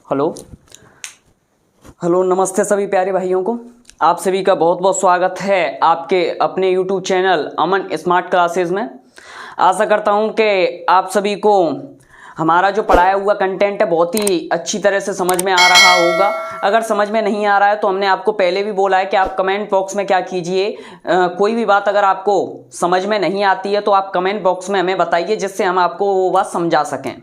Hello hello नमस्ते सभी प्यारे भाइयों को। आप सभी का बहुत बहुत स्वागत है आपके अपने YouTube चैनल अमन स्मार्ट क्लासेस में। आशा करता हूं कि आप सभी को हमारा जो पढ़ाया हुआ कंटेंट है बहुत ही अच्छी तरह से समझ में आ रहा होगा। अगर समझ में नहीं आ रहा है तो हमने आपको पहले भी बोला है कि आप कमेंट बॉक्स में क्या कीजिए, कोई भी बात अगर आपको समझ में नहीं आती है तो आप कमेंट बॉक्स में हमें बताइए, जिससे हम आपको वो बात समझा सकें।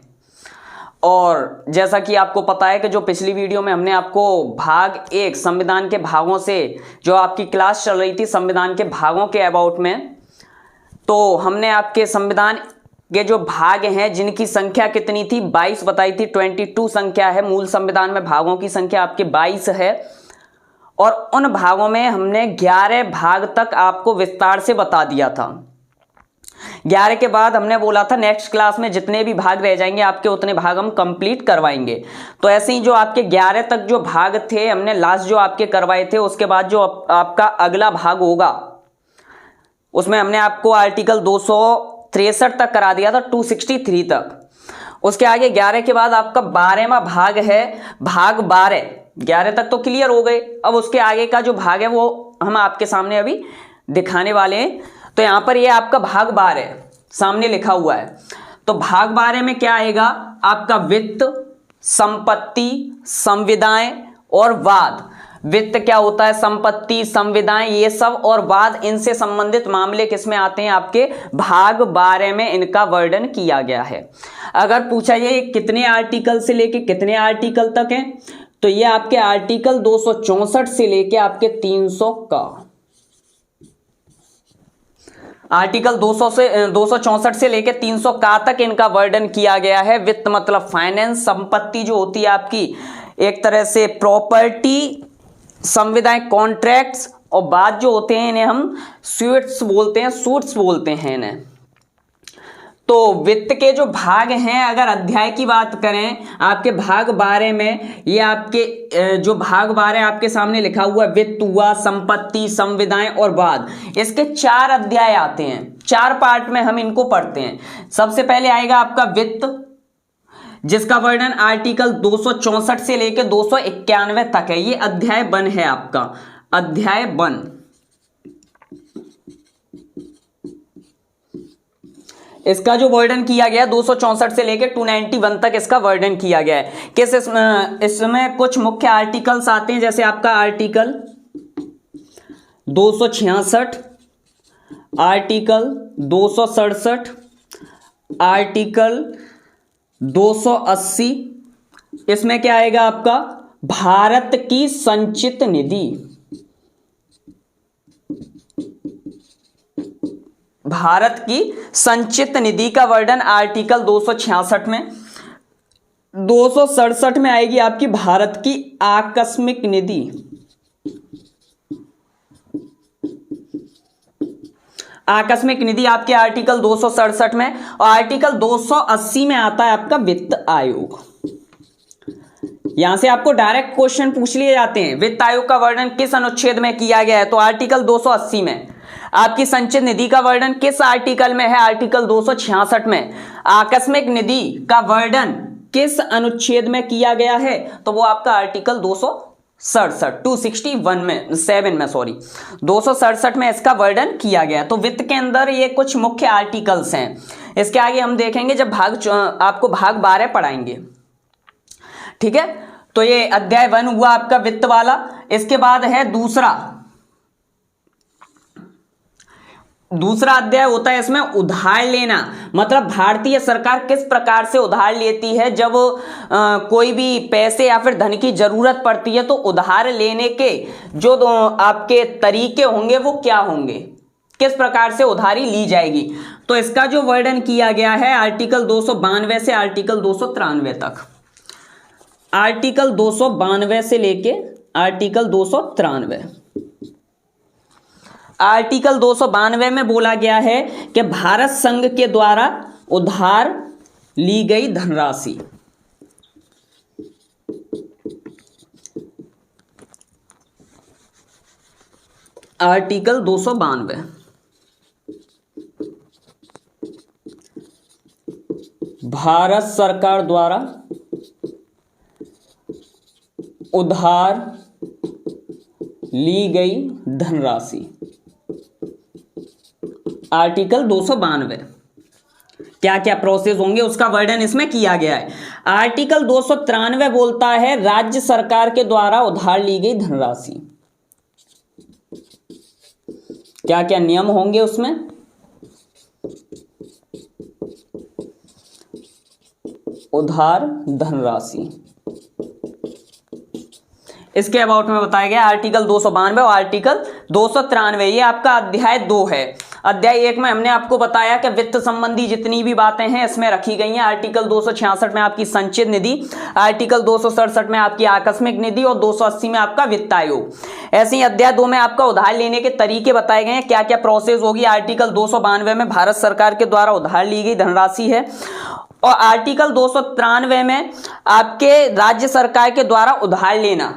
और जैसा कि आपको पता है कि जो पिछली वीडियो में हमने आपको भाग 1 संविधान के भागों से जो आपकी क्लास चल रही थी संविधान के भागों के अबाउट में, तो हमने आपके संविधान के जो भाग हैं जिनकी संख्या कितनी थी 22 बताई थी। 22 संख्या है, मूल संविधान में भागों की संख्या आपके 22 है। और उन भागों में हमने 11 भाग तक आपको विस्तार से बता दिया था। 11 के बाद हमने बोला था नेक्स्ट क्लास में जितने भी भाग रह जाएंगे आपके उतने भाग हम कंप्लीट करवाएंगे। तो ऐसे ही जो आपके 11 तक जो भाग थे हमने लास्ट जो आपके करवाए थे, उसके बाद जो आपका अगला भाग होगा उसमें हमने आपको आर्टिकल 263 तक करा दिया था, 263 तक। उसके आगे 11 के बाद आपका 12वां भाग है, भाग 12। 11 तक तो क्लियर हो गए। अब उसके आगे का जो भाग है वो हम आपके सामने अभी दिखाने वाले हैं। तो यहां पर ये आपका भाग 12 सामने लिखा हुआ है। तो भाग 12 में क्या आएगा आपका वित्त, संपत्ति, संविदाएं और वाद। वित्त क्या होता है, संपत्ति, संविदाएं ये सब और वाद, इनसे संबंधित मामले किसमें आते हैं आपके भाग 12 में इनका वर्णन किया गया है। अगर पूछा जाए कितने आर्टिकल से लेके कितने आर्टिकल तक है, तो ये आपके आर्टिकल 264 से लेके आपके 300 का आर्टिकल 264 से लेकर 300 का तक इनका वर्णन किया गया है। वित्त मतलब फाइनेंस, संपत्ति जो होती है आपकी एक तरह से प्रॉपर्टी, संविदाएं कॉन्ट्रैक्ट्स, और बाद जो होते हैं इन्हें हम सूट्स बोलते हैं इन्हें। तो वित्त के जो भाग हैं अगर अध्याय की बात करें आपके भाग 12 में, ये आपके जो भाग 12 आपके सामने लिखा हुआ वित्त हुआ, संपत्ति, संविदाएं और वाद, इसके 4 अध्याय आते हैं। 4 पार्ट में हम इनको पढ़ते हैं। सबसे पहले आएगा आपका वित्त, जिसका वर्णन आर्टिकल 264 से लेकर 291 तक है। ये अध्याय 1 है आपका, अध्याय 1। इसका जो वर्णन किया गया 264 से लेकर 291 तक इसका वर्णन किया गया है। किस इसमें कुछ मुख्य आर्टिकल्स आते हैं, जैसे आपका आर्टिकल 266, आर्टिकल 267, आर्टिकल 280। इसमें क्या आएगा आपका भारत की संचित निधि, भारत की संचित निधि का वर्णन आर्टिकल 266 में। 267 में आएगी आपकी भारत की आकस्मिक निधि, आकस्मिक निधि आपके आर्टिकल 267 में। और आर्टिकल 280 में आता है आपका वित्त आयोग। यहां से आपको डायरेक्ट क्वेश्चन पूछ लिए जाते हैं, वित्त आयोग का वर्णन किस अनुच्छेद में किया गया है, तो आर्टिकल 280 में। आपकी संचित निधि का वर्णन किस आर्टिकल में है, आर्टिकल 266 में। आकस्मिक निधि का वर्णन किस अनुच्छेद में किया गया है, तो वो आपका आर्टिकल 267 में इसका वर्णन किया गया। तो वित्त के अंदर ये कुछ मुख्य आर्टिकल्स हैं। इसके आगे हम देखेंगे जब आपको भाग 12 पढ़ाएंगे, ठीक है। तो ये अध्याय 1 हुआ आपका वित्त वाला। इसके बाद है दूसरा अध्याय होता है इसमें उधार लेना, मतलब भारतीय सरकार किस प्रकार से उधार लेती है। जब कोई भी पैसे या फिर धन की जरूरत पड़ती है तो उधार लेने के जो आपके तरीके होंगे वो क्या होंगे, किस प्रकार से उधारी ली जाएगी। तो इसका जो वर्णन किया गया है आर्टिकल 292 से आर्टिकल 293 तक। आर्टिकल 292 से लेके आर्टिकल 293। आर्टिकल 292 में बोला गया है कि भारत संघ के द्वारा उधार ली गई धनराशि, आर्टिकल 292। भारत सरकार द्वारा उधार ली गई धनराशि। आर्टिकल 292 क्या क्या प्रोसेस होंगे उसका वर्णन इसमें किया गया है। आर्टिकल 293 बोलता है राज्य सरकार के द्वारा उधार ली गई धनराशि। क्या क्या नियम होंगे उसमें? उधार धनराशि इसके अबाउट में बताया गया आर्टिकल 292 और आर्टिकल 293। ये आपका अध्याय 2 है। अध्याय 1 में हमने आपको बताया कि वित्त संबंधी जितनी भी बातें हैं इसमें रखी गई हैं। आर्टिकल 266 में आपकी संचित निधि, आर्टिकल 267 में आपकी आकस्मिक निधि और 280 में आपका वित्त आयोग। ऐसे ही अध्याय 2 में आपका उधार लेने के तरीके बताए गए हैं, क्या क्या प्रोसेस होगी। आर्टिकल 292 में भारत सरकार के द्वारा उधार ली गई धनराशि है और आर्टिकल 293 में आपके राज्य सरकार के द्वारा उधार लेना,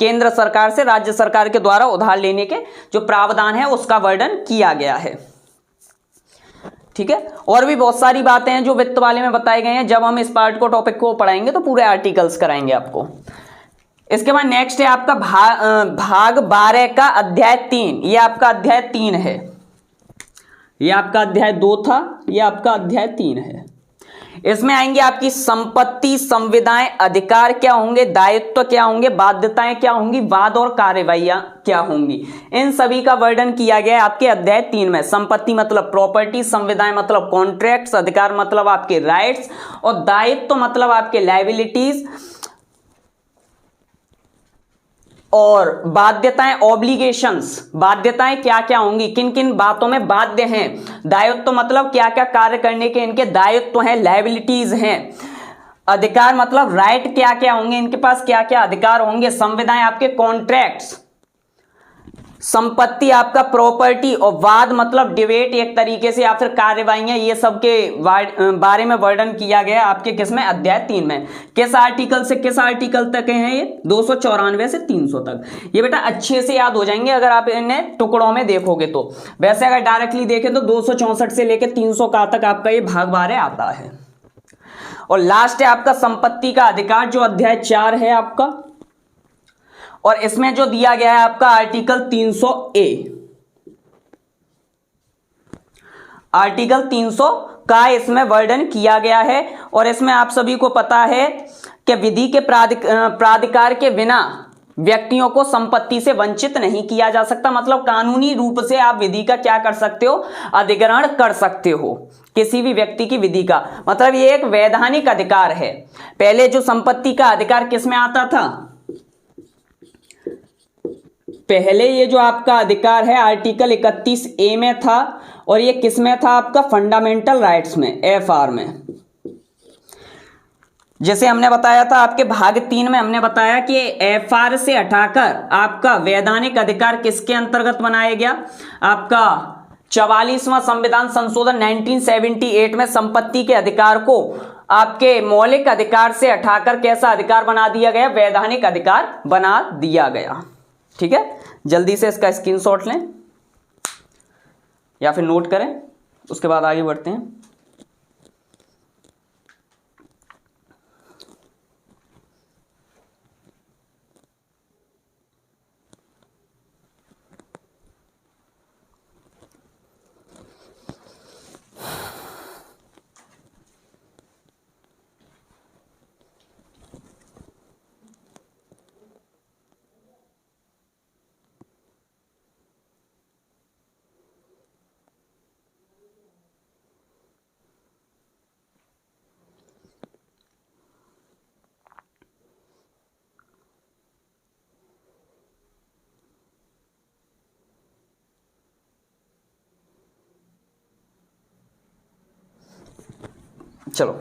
केंद्र सरकार से राज्य सरकार के द्वारा उधार लेने के जो प्रावधान है उसका वर्णन किया गया है। ठीक है, और भी बहुत सारी बातें हैं जो वित्त वाले में बताए गए हैं। जब हम इस पार्ट को टॉपिक को पढ़ाएंगे तो पूरे आर्टिकल्स कराएंगे आपको। इसके बाद नेक्स्ट है आपका भाग 12 का अध्याय 3। ये आपका अध्याय 3 है। ये आपका अध्याय 2 था, ये आपका अध्याय 3 है। इसमें आएंगे आपकी संपत्ति, संविदाएं, अधिकार क्या होंगे, दायित्व क्या होंगे, बाध्यताएं क्या होंगी, वाद और कार्यवाहियां क्या होंगी। इन सभी का वर्णन किया गया है आपके अध्याय 3 में। संपत्ति मतलब प्रॉपर्टी, संविदाएं मतलब कॉन्ट्रैक्ट्स, अधिकार मतलब आपके राइट्स और दायित्व मतलब आपके लायबिलिटीज और बाध्यताएं ऑब्लिगेशंस, बाध्यताएं क्या क्या होंगी, किन किन बातों में बाध्य हैं। दायित्व मतलब क्या क्या कार्य करने के इनके दायित्व हैं, लायबिलिटीज हैं। अधिकार मतलब राइट क्या क्या होंगे, इनके पास क्या क्या अधिकार होंगे। संविदाएं आपके कॉन्ट्रैक्ट्स, संपत्ति आपका प्रॉपर्टी और वाद मतलब डिबेट एक तरीके से या फिर कार्यवाहियां, ये सब के बारे में वर्णन किया गया आपके किसमें, अध्याय 3 में। किस आर्टिकल से किस आर्टिकल तक हैं ये, 294 से 300 तक। ये बेटा अच्छे से याद हो जाएंगे अगर आप इन्हें टुकड़ों में देखोगे तो। वैसे अगर डायरेक्टली देखें तो 264 से लेकर 300 का तक आपका ये भाग 12 आता है। और लास्ट है आपका संपत्ति का अधिकार जो अध्याय 4 है आपका, और इसमें जो दिया गया है आपका आर्टिकल 300A। आर्टिकल 300 का इसमें वर्णन किया गया है और इसमें आप सभी को पता है कि विधि के प्राधिकार के बिना व्यक्तियों को संपत्ति से वंचित नहीं किया जा सकता। मतलब कानूनी रूप से आप विधि का क्या कर सकते हो, अधिग्रहण कर सकते हो किसी भी व्यक्ति की विधि का। मतलब ये एक वैधानिक अधिकार है। पहले जो संपत्ति का अधिकार किस में आता था, पहले ये जो आपका अधिकार है आर्टिकल 31A में था और ये किस में था आपका, फंडामेंटल राइट्स में, FR में। जैसे हमने बताया था आपके भाग 3 में हमने बताया कि FR से हटाकर आपका वैधानिक अधिकार किसके अंतर्गत बनाया गया, आपका 44वां संविधान संशोधन 1978 में संपत्ति के अधिकार को आपके मौलिक अधिकार से हटाकर कैसा अधिकार बना दिया गया, वैधानिक अधिकार बना दिया गया। ठीक है, जल्दी से इसका स्क्रीनशॉट लें या फिर नोट करें, उसके बाद आगे बढ़ते हैं। चलो,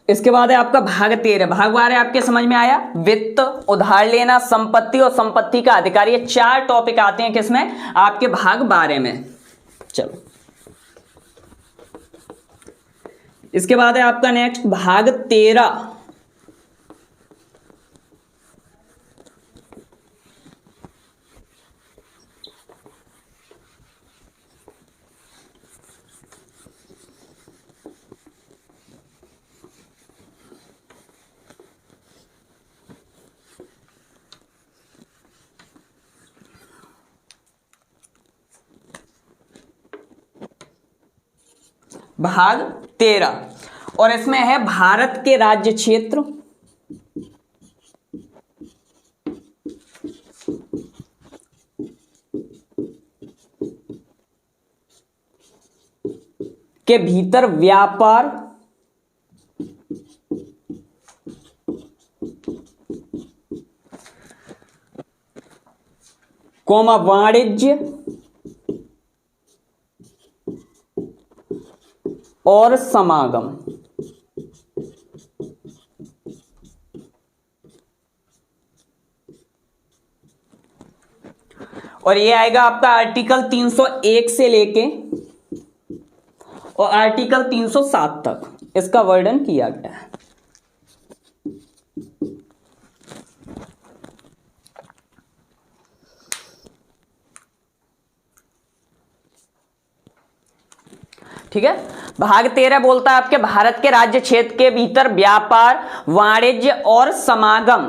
इसके बाद है आपका भाग 13। भाग 12 आपके समझ में आया, वित्त, उधार लेना, संपत्ति और संपत्ति का अधिकार। ये 4 टॉपिक आते हैं किसमें, आपके भाग 12 में। चलो, इसके बाद है आपका नेक्स्ट भाग 13। भाग 13 और इसमें है भारत के राज्य क्षेत्र के भीतर व्यापार वाणिज्य और समागम। और ये आएगा आपका आर्टिकल 301 से लेके और आर्टिकल 307 तक इसका वर्णन किया गया है। ठीक है। भाग 13 बोलता है आपके भारत के राज्य क्षेत्र के भीतर व्यापार, वाणिज्य और समागम,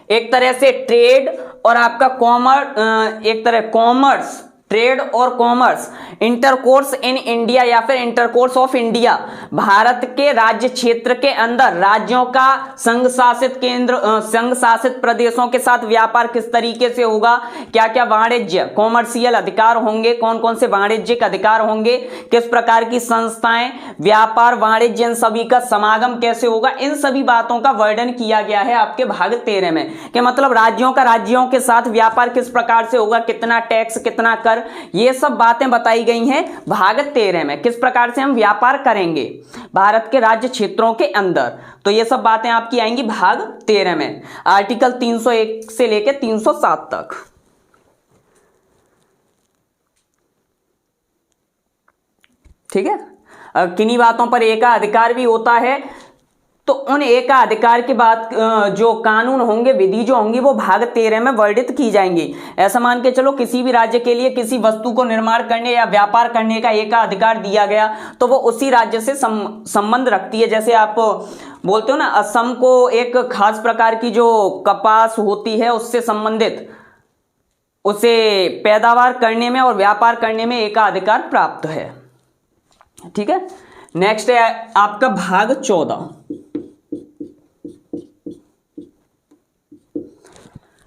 एक तरह से ट्रेड और आपका कॉमर्स, एक तरह कॉमर्स, ट्रेड और कॉमर्स, इंटरकोर्स इन इंडिया या फिर इंटरकोर्स ऑफ इंडिया, भारत के राज्य क्षेत्र के अंदर राज्यों का संघ शासित केंद्र, संघ शासित प्रदेशों के साथ व्यापार किस तरीके से होगा, क्या क्या वाणिज्य कॉमर्शियल अधिकार होंगे, कौन कौन से वाणिज्यिक अधिकार होंगे, किस प्रकार की संस्थाएं, व्यापार, वाणिज्य, इन सभी का समागम कैसे होगा, इन सभी बातों का वर्णन किया गया है आपके भाग 13 में। कि मतलब राज्यों का राज्यों के साथ व्यापार किस प्रकार से होगा, कितना टैक्स, कितना कर, ये सब बातें बताई गई हैं भाग 13 में। किस प्रकार से हम व्यापार करेंगे भारत के राज्य क्षेत्रों के अंदर, तो ये सब बातें आपकी आएंगी भाग 13 में, आर्टिकल 301 से लेकर 307 तक। ठीक है। किन्हीं बातों पर एकाधिकार भी होता है, तो उन एकाधिकार की बात, जो कानून होंगे, विधि जो होंगी, वो भाग 13 में वर्णित की जाएंगी। ऐसा मान के चलो किसी भी राज्य के लिए किसी वस्तु को निर्माण करने या व्यापार करने का एकाधिकार दिया गया, तो वो उसी राज्य से संबंध रखती है। जैसे आप बोलते हो ना, असम को एक खास प्रकार की जो कपास होती है उससे संबंधित, उसे पैदावार करने में और व्यापार करने में एकाधिकार प्राप्त है। ठीक है। नेक्स्ट है आपका भाग 14।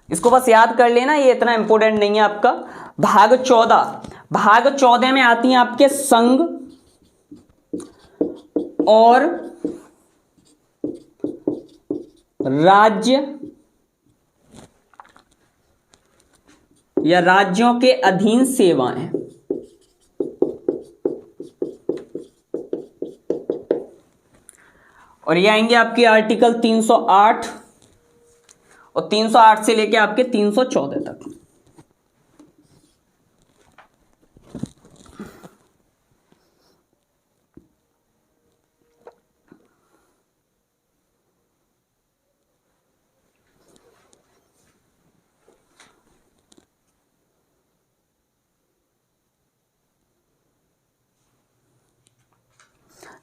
इसको बस याद कर लेना, ये इतना इंपॉर्टेंट नहीं है आपका। भाग 14, भाग 14 में आती हैं आपके संघ और राज्य या राज्यों के अधीन सेवाएं। और ये आएंगे आपकी आर्टिकल 308 और 308 से लेके आपके 314 तक।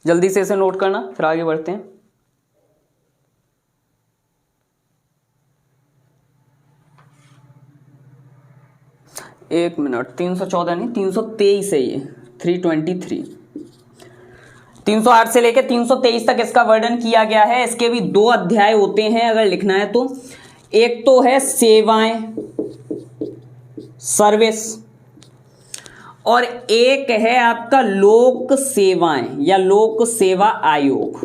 जल्दी से इसे नोट करना, फिर आगे बढ़ते हैं। एक मिनट, 314 नहीं, 323 है ये, 323। 308 से लेकर 323 तक इसका वर्णन किया गया है। इसके भी 2 अध्याय होते हैं अगर लिखना है तो। एक तो है सेवाएं, सर्विस, और एक है आपका लोक सेवाएं या लोक सेवा आयोग।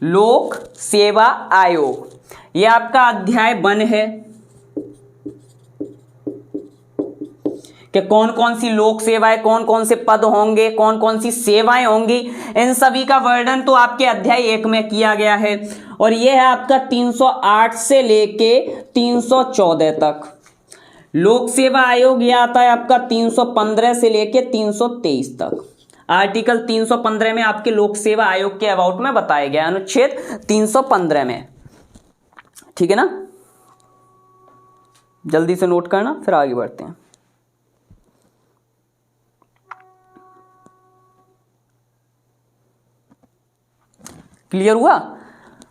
लोक सेवा आयोग, यह आपका अध्याय 1 है कि कौन कौन सी लोक सेवाएं, कौन कौन से पद होंगे, कौन कौन सी सेवाएं होंगी, इन सभी का वर्णन तो आपके अध्याय 1 में किया गया है। और यह है आपका 308 से लेके 314 तक। लोक सेवा आयोग यह आता है आपका 315 से लेके 323 तक। आर्टिकल 315 में आपके लोक सेवा आयोग के अबाउट में बताया गया, अनुच्छेद 315 में। ठीक है ना, जल्दी से नोट करना, फिर आगे बढ़ते हैं। क्लियर हुआ?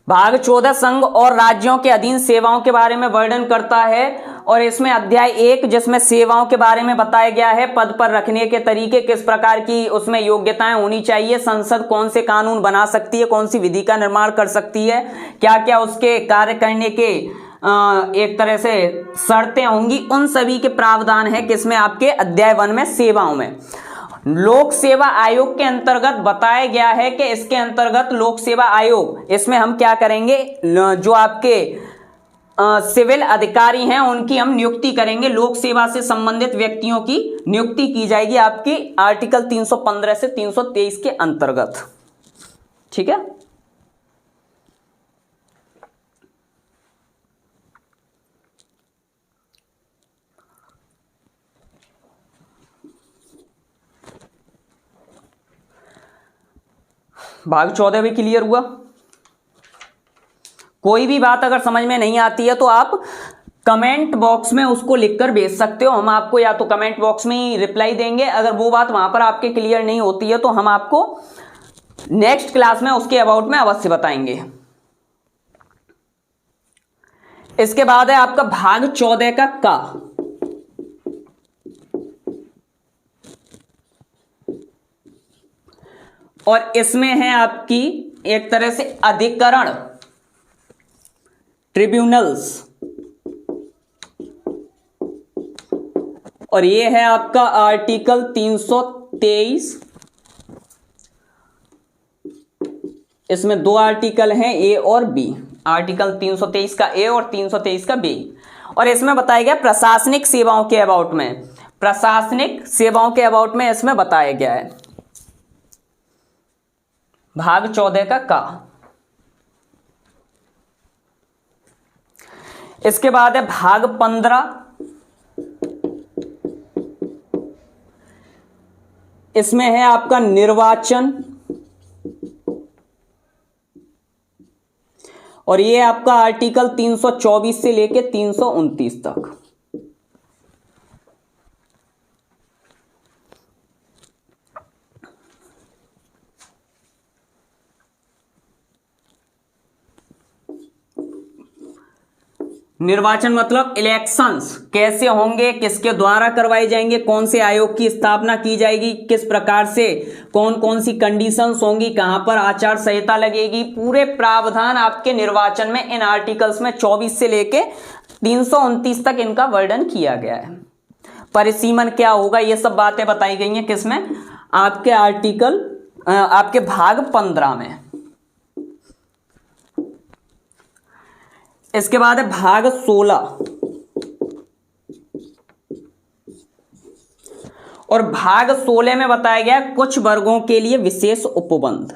भाग 14 संघ और राज्यों के अधीन सेवाओं के बारे में वर्णन करता है और इसमें अध्याय 1 जिसमें सेवाओं के बारे में बताया गया है, पद पर रखने के तरीके, किस प्रकार की उसमें योग्यताएं होनी चाहिए, संसद कौन से कानून बना सकती है, कौन सी विधि का निर्माण कर सकती है, क्या क्या उसके कार्य करने के एक तरह से शर्तें होंगी, उन सभी के प्रावधान है किसमें, आपके अध्याय 1 में सेवाओं में। लोक सेवा आयोग के अंतर्गत बताया गया है कि इसके अंतर्गत लोक सेवा आयोग, इसमें हम क्या करेंगे, जो आपके सिविल अधिकारी हैं उनकी हम नियुक्ति करेंगे, लोक सेवा से संबंधित व्यक्तियों की नियुक्ति की जाएगी आपकी आर्टिकल 315 से 323 के अंतर्गत। ठीक है, भाग 14 भी क्लियर हुआ। कोई भी बात अगर समझ में नहीं आती है तो आप कमेंट बॉक्स में उसको लिखकर भेज सकते हो, हम आपको या तो कमेंट बॉक्स में ही रिप्लाई देंगे। अगर वो बात वहां पर आपके क्लियर नहीं होती है तो हम आपको नेक्स्ट क्लास में उसके अबाउट में अवश्य बताएंगे। इसके बाद है आपका भाग 14 का और इसमें है आपकी एक तरह से अधिकरण, ट्रिब्यूनल्स, और ये है आपका आर्टिकल 323। इसमें दो आर्टिकल हैं, ए और बी, आर्टिकल 323 का ए और 323 का बी। और इसमें बताया गया प्रशासनिक सेवाओं के अबाउट में, प्रशासनिक सेवाओं के अबाउट में इसमें बताया गया है भाग 14 का। इसके बाद है भाग 15। इसमें है आपका निर्वाचन, और ये आपका आर्टिकल 324 से लेके 329 तक। निर्वाचन मतलब इलेक्शंस कैसे होंगे, किसके द्वारा करवाए जाएंगे, कौन से आयोग की स्थापना की जाएगी, किस प्रकार से कौन कौन सी कंडीशंस होंगी, कहां पर आचार संहिता लगेगी, पूरे प्रावधान आपके निर्वाचन में इन आर्टिकल्स में 24 से लेके 329 तक इनका वर्णन किया गया है। परिसीमन क्या होगा, ये सब बातें बताई गई हैं किसमें, आपके आर्टिकल आपके भाग 15 में। इसके बाद है भाग 16 और भाग 16 में बताया गया कुछ वर्गों के लिए विशेष उपबंध।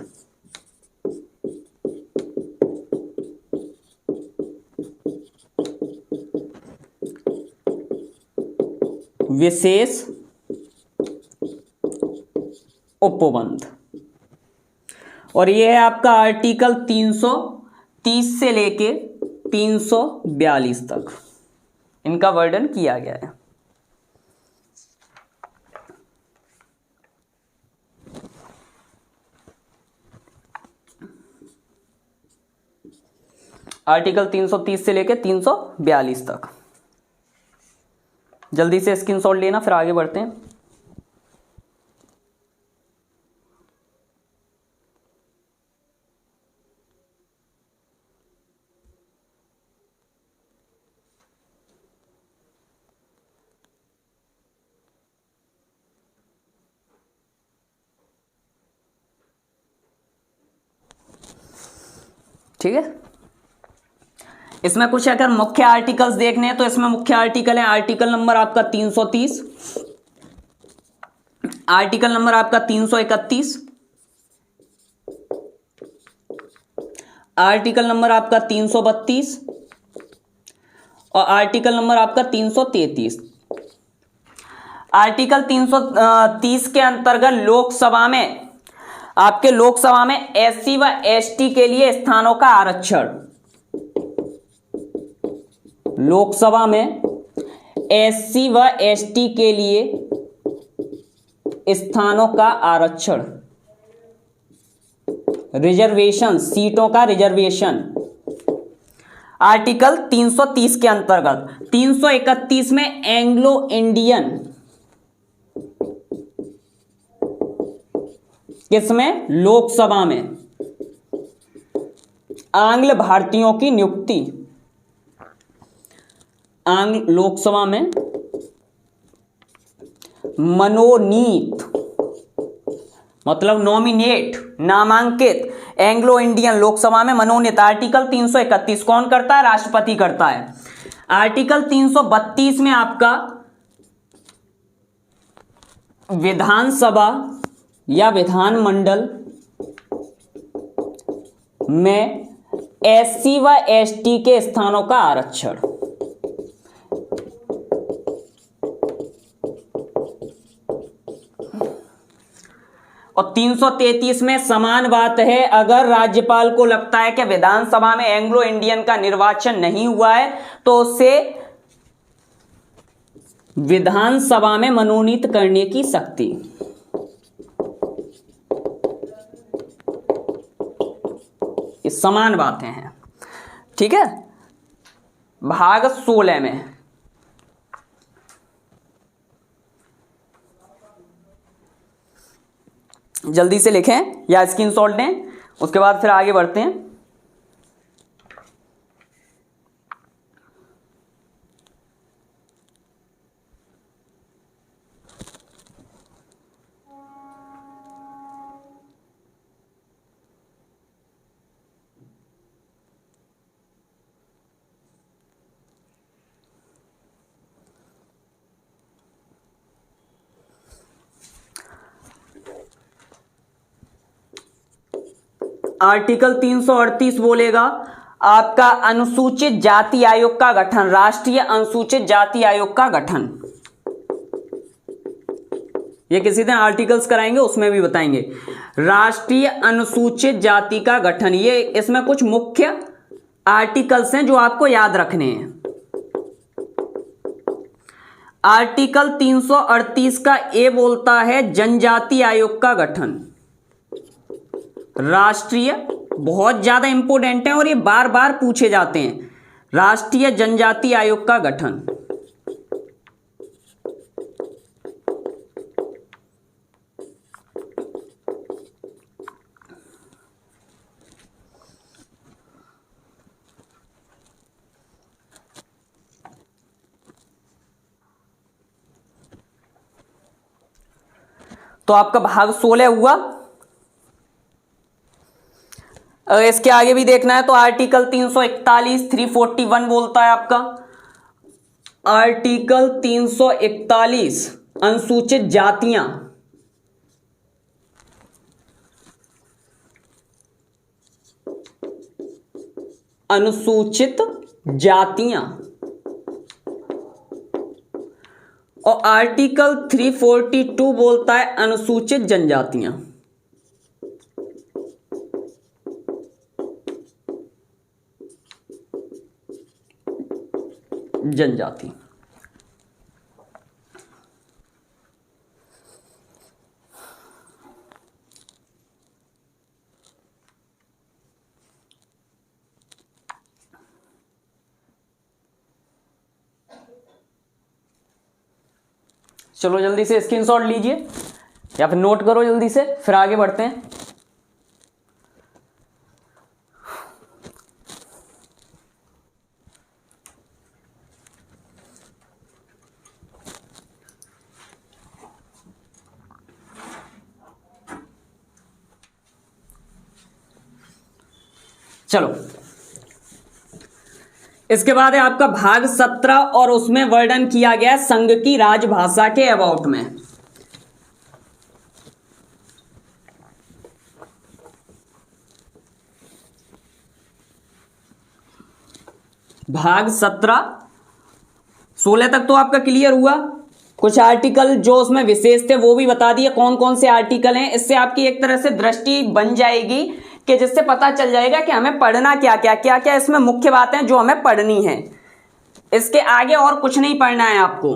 विशेष उपबंध, और यह है आपका आर्टिकल 330 से लेके 342 तक इनका वर्णन किया गया है। आर्टिकल 330 से लेके 342 तक जल्दी से स्क्रीनशॉट लेना, फिर आगे बढ़ते हैं। ठीक है, इसमें कुछ अगर मुख्य आर्टिकल्स देखने हैं तो इसमें मुख्य आर्टिकल है आर्टिकल नंबर आपका 330, आर्टिकल नंबर आपका 331, आर्टिकल नंबर आपका 332 और आर्टिकल नंबर आपका 333। आर्टिकल 330 के अंतर्गत लोकसभा में आपके लोकसभा में एससी व एसटी के लिए स्थानों का आरक्षण, लोकसभा में एससी व एसटी के लिए स्थानों का आरक्षण, रिजर्वेशन, सीटों का रिजर्वेशन, आर्टिकल 330 के अंतर्गत। 331 में एंग्लो इंडियन, किसमें? लोकसभा में आंग्ल भारतीयों की नियुक्ति, आंग्ल लोकसभा में मनोनीत, मतलब नॉमिनेट, नामांकित, एंग्लो इंडियन लोकसभा में मनोनीत। आर्टिकल 331 कौन करता है? राष्ट्रपति करता है। आर्टिकल 332 में आपका विधानसभा या विधानमंडल में एससी व एसटी के स्थानों का आरक्षण। और 333 में समान बात है, अगर राज्यपाल को लगता है कि विधानसभा में एंग्लो इंडियन का निर्वाचन नहीं हुआ है तो उसे विधानसभा में मनोनीत करने की शक्ति। ये समान बातें हैं, ठीक है। भाग 16 में जल्दी से लिखें या स्क्रीनशॉट लें, उसके बाद फिर आगे बढ़ते हैं। आर्टिकल 338 बोलेगा आपका अनुसूचित जाति आयोग का गठन, राष्ट्रीय अनुसूचित जाति आयोग का गठन। ये किसी दिन आर्टिकल्स कराएंगे, उसमें भी बताएंगे। राष्ट्रीय अनुसूचित जाति का गठन, ये इसमें कुछ मुख्य आर्टिकल्स हैं जो आपको याद रखने हैं। आर्टिकल 338 का ए बोलता है जनजाति आयोग का गठन, राष्ट्रीय, बहुत ज्यादा इंपोर्टेंट है और ये बार बार पूछे जाते हैं। राष्ट्रीय जनजाति आयोग का गठन। तो आपका भाग 16 हुआ। अगर इसके आगे भी देखना है तो आर्टिकल 341 341 बोलता है आपका, आर्टिकल 341 अनुसूचित जातियां, अनुसूचित जातियां। और आर्टिकल 342 बोलता है अनुसूचित जनजातियां। जनजाति। चलो जल्दी से स्क्रीनशॉट लीजिए या फिर नोट करो जल्दी से, फिर आगे बढ़ते हैं। चलो इसके बाद है आपका भाग 17 और उसमें वर्णन किया गया संघ की राजभाषा के अबाउट में। भाग 17 16 तक तो आपका क्लियर हुआ। कुछ आर्टिकल जो उसमें विशेष थे वो भी बता दिए कौन कौन से आर्टिकल हैं। इससे आपकी एक तरह से दृष्टि बन जाएगी कि जिससे पता चल जाएगा कि हमें पढ़ना क्या क्या क्या क्या इसमें मुख्य बातें जो हमें पढ़नी है। इसके आगे और कुछ नहीं पढ़ना है आपको।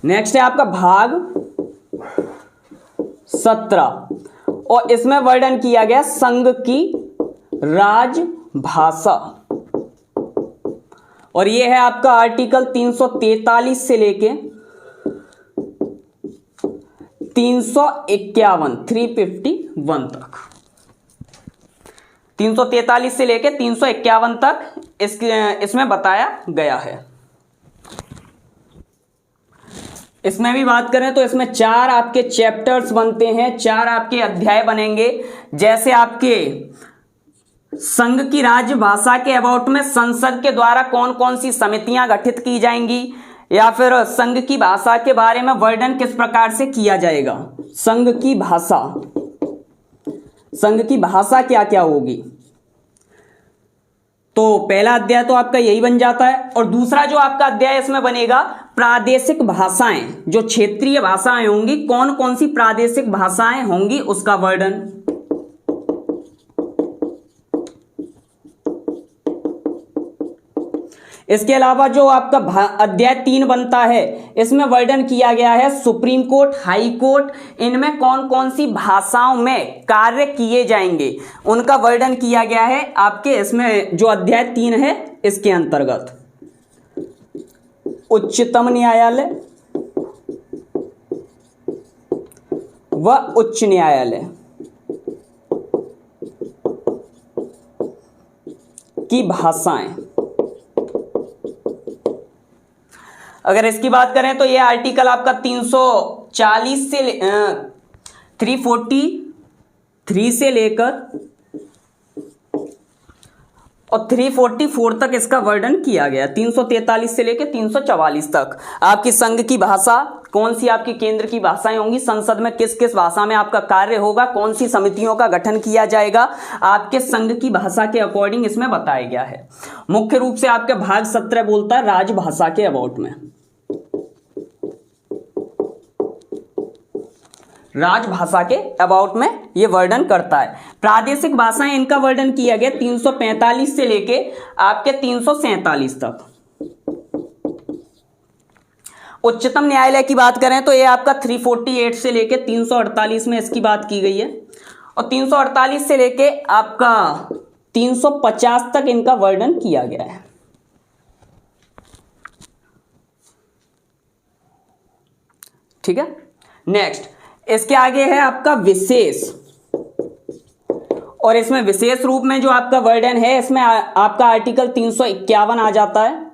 नेक्स्ट है आपका भाग 17 और इसमें वर्णन किया गया संघ की राजभाषा और ये है आपका आर्टिकल 343 से लेके 351 तक, 343 से लेके 351 तक इसमें बताया गया है। इसमें भी बात करें तो इसमें 4 आपके चैप्टर्स बनते हैं, 4 आपके अध्याय बनेंगे। जैसे आपके संघ की राजभाषा के अबाउट में संसद के द्वारा कौन कौन सी समितियां गठित की जाएंगी या फिर संघ की भाषा के बारे में वर्णन किस प्रकार से किया जाएगा। संघ की भाषा क्या क्या होगी, तो पहला अध्याय तो आपका यही बन जाता है। और दूसरा जो आपका अध्याय इसमें बनेगा प्रादेशिक भाषाएं, जो क्षेत्रीय भाषाएं होंगी, कौन कौन सी प्रादेशिक भाषाएं होंगी उसका वर्णन। इसके अलावा जो आपका अध्याय 3 बनता है, इसमें वर्णन किया गया है सुप्रीम कोर्ट, हाई कोर्ट, इनमें कौन कौन सी भाषाओं में कार्य किए जाएंगे उनका वर्णन किया गया है आपके इसमें जो अध्याय 3 है इसके अंतर्गत। उच्चतम न्यायालय व उच्च न्यायालय की भाषाएं। अगर इसकी बात करें तो ये आर्टिकल आपका 340 से 343 से लेकर और 344 तक इसका वर्णन किया गया। 343 से लेकर 344 तक आपकी संघ की भाषा, कौन सी आपकी केंद्र की भाषाएं होंगी, संसद में किस किस भाषा में आपका कार्य होगा, कौन सी समितियों का गठन किया जाएगा, आपके संघ की भाषा के अकॉर्डिंग इसमें बताया गया है। मुख्य रूप से आपका भाग 17 बोलता है राजभाषा के अबाउट में, राजभाषा के अबाउट में ये वर्णन करता है। प्रादेशिक भाषाएं इनका वर्णन किया गया 345 से लेके आपके 347 तक। उच्चतम न्यायालय की बात करें तो ये आपका 348 से लेके 348 में इसकी बात की गई है और 348 से लेके आपका 350 तक इनका वर्णन किया गया है। ठीक है, नेक्स्ट इसके आगे है आपका विशेष, और इसमें विशेष रूप में जो आपका वर्णन है इसमें आपका आर्टिकल 351 आ जाता है।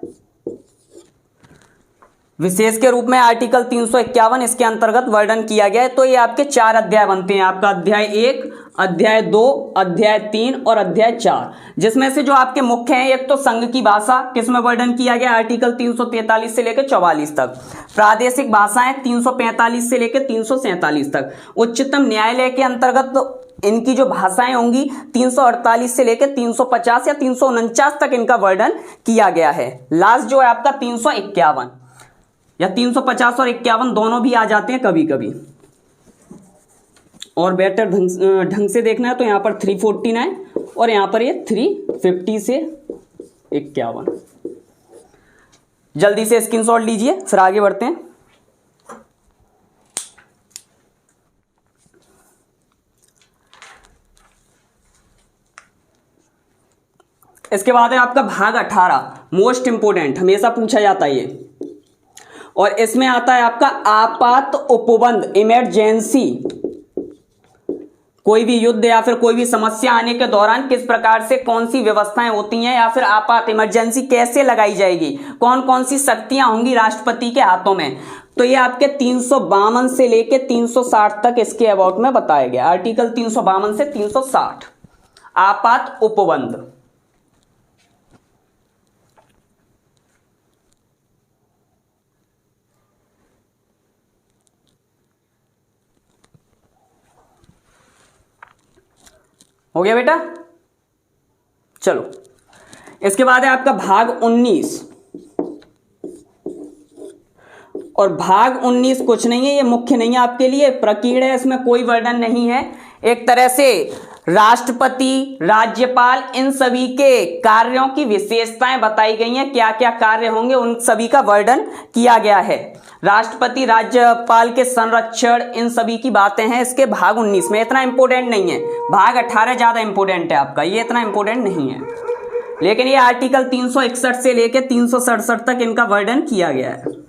विशेष के रूप में आर्टिकल 351 इसके अंतर्गत वर्णन किया गया है। तो ये आपके 4 अध्याय बनते हैं, आपका अध्याय 1, अध्याय 2, अध्याय 3 और अध्याय 4, जिसमें से जो आपके मुख्य हैं, एक तो संघ की भाषा किसमें वर्णन किया गया आर्टिकल 343 से लेकर 44 तक, प्रादेशिक भाषाएं 345 से लेकर 347 तक, उच्चतम न्यायालय के अंतर्गत इनकी जो भाषाएं होंगी 348 से लेकर 350 या 349 तक इनका वर्णन किया गया है। लास्ट जो है आपका 351 या 350 और 51 दोनों भी आ जाते हैं कभी कभी, और बेटर ढंग से देखना है तो यहाँ पर 349 और यहाँ पर ये 350 से 51। जल्दी से स्क्रीनशॉट लीजिए, फिर आगे बढ़ते हैं। इसके बाद है आपका भाग 18, मोस्ट इंपोर्टेंट, हमेशा पूछा जाता है ये, और इसमें आता है आपका आपात उपबंध, इमरजेंसी। कोई भी युद्ध या फिर कोई भी समस्या आने के दौरान किस प्रकार से कौन सी व्यवस्थाएं होती हैं या फिर आपात इमरजेंसी कैसे लगाई जाएगी, कौन कौन सी शक्तियां होंगी राष्ट्रपति के हाथों में। तो ये आपके 352 से लेके 360 तक इसके अबाउट में बताया गया, आर्टिकल 352 से 360 आपात उपबंध। हो गया बेटा, चलो इसके बाद है आपका भाग 19, और भाग 19 कुछ नहीं है, ये मुख्य नहीं है आपके लिए, प्रकीर्ण है, इसमें कोई वर्णन नहीं है। एक तरह से राष्ट्रपति, राज्यपाल, इन सभी के कार्यों की विशेषताएं बताई गई हैं, क्या क्या कार्य होंगे उन सभी का वर्णन किया गया है। राष्ट्रपति, राज्यपाल के संरक्षण, इन सभी की बातें हैं इसके भाग 19 में। इतना इंपॉर्टेंट नहीं है, भाग 18 ज्यादा इंपॉर्टेंट है आपका, ये इतना इंपॉर्टेंट नहीं है, लेकिन ये आर्टिकल 361 से लेकर 367 तक इनका वर्णन किया गया है।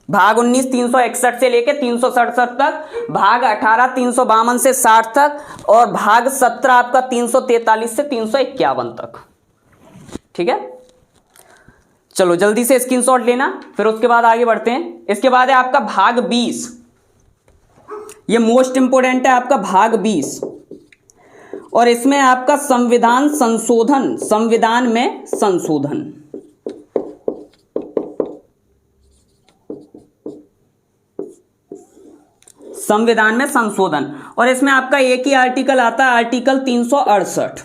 भाग 19 361 से लेकर 367 तक, भाग 18 352 से 60 तक, और भाग 17 आपका 343 से 351 तक। ठीक है, चलो जल्दी से स्क्रीनशॉट लेना, फिर उसके बाद आगे बढ़ते हैं। इसके बाद है आपका भाग 20, ये मोस्ट इंपोर्टेंट है आपका भाग 20, और इसमें आपका संविधान संशोधन, संविधान में संशोधन। संविधान में संशोधन, और इसमें आपका एक ही आर्टिकल आता है, आर्टिकल 368।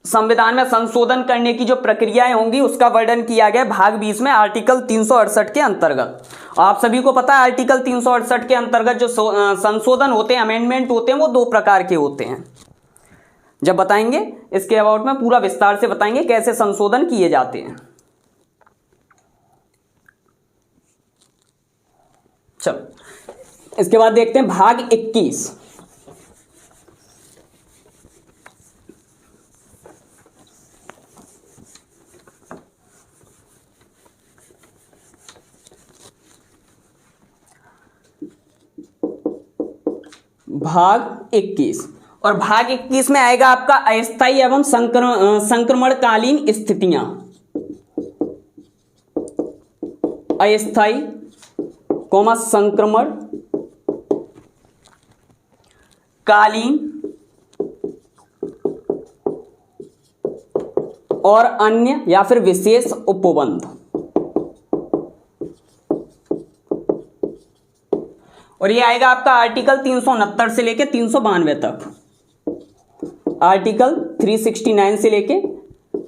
संविधान में संशोधन करने की जो प्रक्रियाएं होंगी उसका वर्णन किया गया भाग 20 में, आर्टिकल 368 के अंतर्गत। आप सभी को पता है आर्टिकल 368 के अंतर्गत जो संशोधन होते हैं, अमेंडमेंट होते हैं, वो 2 प्रकार के होते हैं। जब बताएंगे इसके अबाउट में पूरा विस्तार से बताएंगे कैसे संशोधन किए जाते हैं। चलो इसके बाद देखते हैं भाग 21। भाग 21, और भाग 21 में आएगा आपका अस्थायी एवं संक्रमणकालीन स्थितियां। अस्थायी संक्रमण कालीन और अन्य या फिर विशेष उपबंध। और ये आएगा आपका आर्टिकल 369 से लेके 392 तक, आर्टिकल 369 से लेके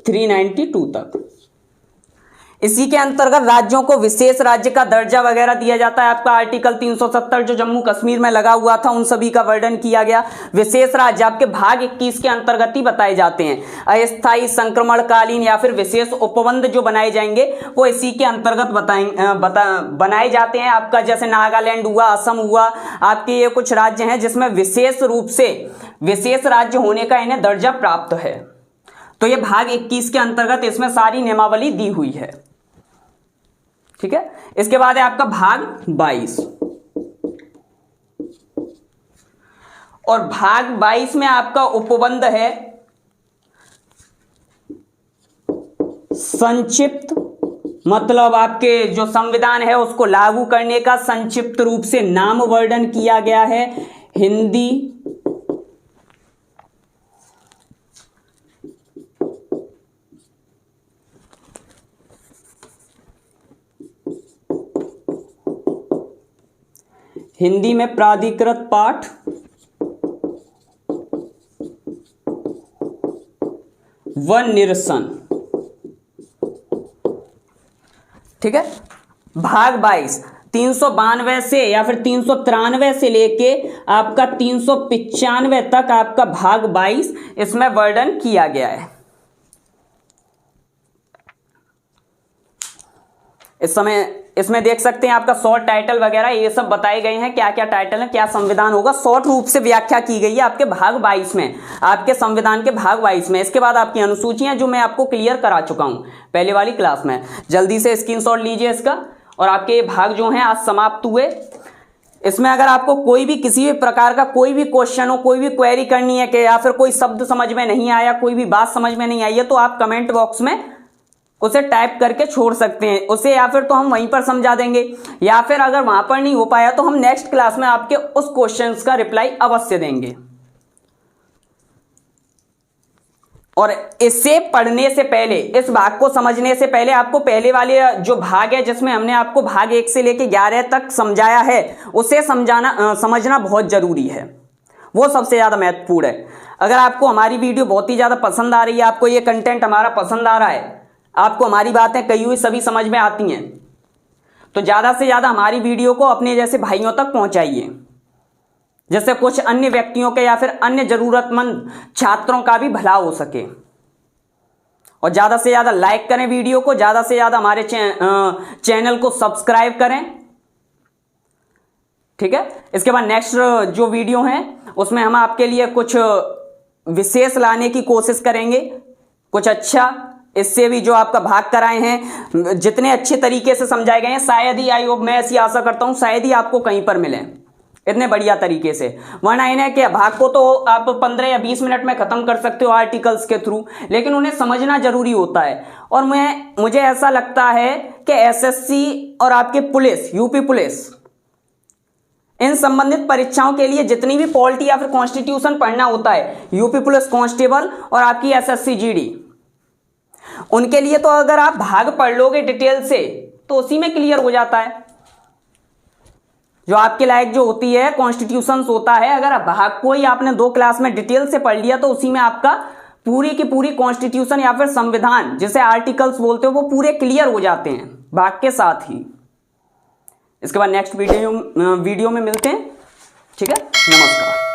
392 तक। इसी के अंतर्गत राज्यों को विशेष राज्य का दर्जा वगैरह दिया जाता है। आपका आर्टिकल 370 जो जम्मू कश्मीर में लगा हुआ था, उन सभी का वर्णन किया गया। विशेष राज्य आपके भाग 21 के अंतर्गत ही बताए जाते हैं। अस्थायी, संक्रमणकालीन या फिर विशेष उपबंध जो बनाए जाएंगे वो इसी के अंतर्गत बनाए जाते हैं। आपका जैसे नागालैंड हुआ, असम हुआ, आपके ये कुछ राज्य हैं जिसमें विशेष रूप से विशेष राज्य होने का इन्हें दर्जा प्राप्त है। तो ये भाग 21 के अंतर्गत इसमें सारी नियमावली दी हुई है। ठीक है, इसके बाद है आपका भाग 22, और भाग 22 में आपका उपबंध है संक्षिप्त, मतलब आपके जो संविधान है उसको लागू करने का संक्षिप्त रूप से नाम वर्णन किया गया है। हिंदी, हिंदी में प्राधिकृत पाठ, व निरसन। ठीक है, भाग 22 392 से या फिर 393 से लेके आपका 395 तक आपका भाग 22 इसमें वर्णन किया गया है। इस समय इसमें देख सकते हैं आपका शॉर्ट टाइटल वगैरह ये सब बताए गए हैं, क्या क्या टाइटल है, क्या संविधान होगा, शॉर्ट रूप से व्याख्या की गई है आपके भाग 22 में, आपके संविधान के भाग 22 में। इसके बाद आपकी अनुसूचियां जो मैं आपको क्लियर करा चुका हूं पहले वाली क्लास में। जल्दी से स्क्रीनशॉट लीजिए इसका। और आपके ये भाग जो हैं आज समाप्त हुए। इसमें अगर आपको कोई भी किसी भी प्रकार का कोई भी क्वेश्चन हो, कोई भी क्वेरी करनी है कि या फिर कोई शब्द समझ में नहीं आया, कोई भी बात समझ में नहीं आई है, तो आप कमेंट बॉक्स में उसे टाइप करके छोड़ सकते हैं उसे, या फिर तो हम वहीं पर समझा देंगे, या फिर अगर वहां पर नहीं हो पाया तो हम नेक्स्ट क्लास में आपके उस क्वेश्चंस का रिप्लाई अवश्य देंगे। और इसे पढ़ने से पहले, इस भाग को समझने से पहले आपको पहले वाले जो भाग है जिसमें हमने आपको भाग 1 से लेकर 11 तक समझाया है, उसे समझना बहुत जरूरी है, वो सबसे ज्यादा महत्वपूर्ण है। अगर आपको हमारी वीडियो बहुत ही ज्यादा पसंद आ रही है, आपको ये कंटेंट हमारा पसंद आ रहा है, आपको हमारी बातें कही हुई सभी समझ में आती हैं, तो ज्यादा से ज्यादा हमारी वीडियो को अपने जैसे भाइयों तक पहुंचाइए। जिससे कुछ अन्य व्यक्तियों के या फिर अन्य जरूरतमंद छात्रों का भी भला हो सके। और ज्यादा से ज्यादा लाइक करें वीडियो को, ज्यादा से ज्यादा हमारे चैनल को सब्सक्राइब करें। ठीक है, इसके बाद नेक्स्ट जो वीडियो है उसमें हम आपके लिए कुछ विशेष लाने की कोशिश करेंगे, कुछ अच्छा। इससे भी जो आपका भाग कराए हैं जितने अच्छे तरीके से समझाए गए हैं, शायद ही, आई होप, मैं ऐसी आशा करता हूं शायद ही आपको कहीं पर मिले इतने बढ़िया तरीके से। वरना इन्हें कि भाग को तो आप 15 या 20 मिनट में खत्म कर सकते हो आर्टिकल्स के थ्रू, लेकिन उन्हें समझना जरूरी होता है। और मुझे ऐसा लगता है कि एसएससी और आपके पुलिस, यूपी पुलिस, इन संबंधित परीक्षाओं के लिए जितनी भी पॉलिटी या फिर कॉन्स्टिट्यूशन पढ़ना होता है, यूपी पुलिस कांस्टेबल और आपकी एसएससी जीडी, उनके लिए तो अगर आप भाग पढ़ लोगे डिटेल से तो उसी में क्लियर हो जाता है। जो आपके लायक जो होती है कॉन्स्टिट्यूशन होता है, अगर भाग को ही आपने 2 क्लास में डिटेल से पढ़ लिया तो उसी में आपका पूरी की पूरी कॉन्स्टिट्यूशन या फिर संविधान, जिसे आर्टिकल्स बोलते हो, वो पूरे क्लियर हो जाते हैं भाग के साथ ही। इसके बाद नेक्स्ट वीडियो में मिलते हैं। ठीक है, नमस्कार।